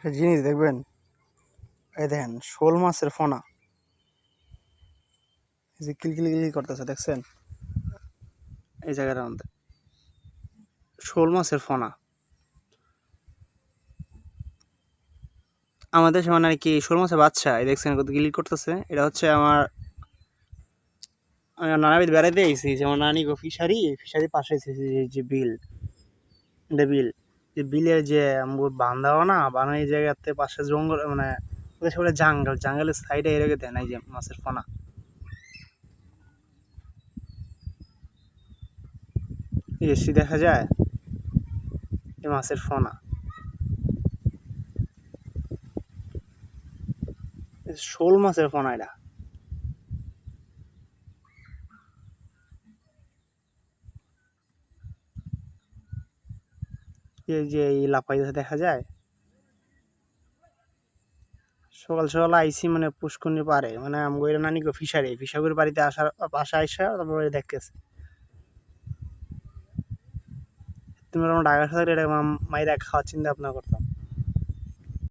একটা জিনিস দেখবেন, এই দেখেন শোল মাছের ফনা, এই যে কিলকিলি করতেছে দেখছেন, এই জায়গাটার মধ্যে শোল মাছের ফনা। আমাদের দেশে মানে আর কি শোল মাছের বাচ্চা, এই দেখছেন কত গিলি করতেছে। এটা হচ্ছে আমার নানাবিদ বেড়াইতে আইছি, যেমন নানি গো ফিশারি, ফিশারি পাশে যে বিল, এটা বিল, যে বিলের যে বান্ধাও না বানাই এই জায়গাতে পাশে জঙ্গল, মানে ওদের সবাই জাঙ্গল, জাঙ্গলের সাইডে এরকম দেন এই যে মাছের ফনা, এসি দেখা যায় এই মাছের ফনা, শোল মাছের ফনা এটা। এই যে এই লাফাইতে দেখা যায়। সকাল সকাল আইসি মানে পুষ্করণী পারে, মানে আমগো এর নানি গো ফিশারি, ফিশাগুড়ির বাড়িতে আসার বাসা আইসা তারপরে দেখতেছে। তুমি আমার ঢাকা শহরে এটা মাইরা খাওয়ার চিন্তা ভাবনা করতাম।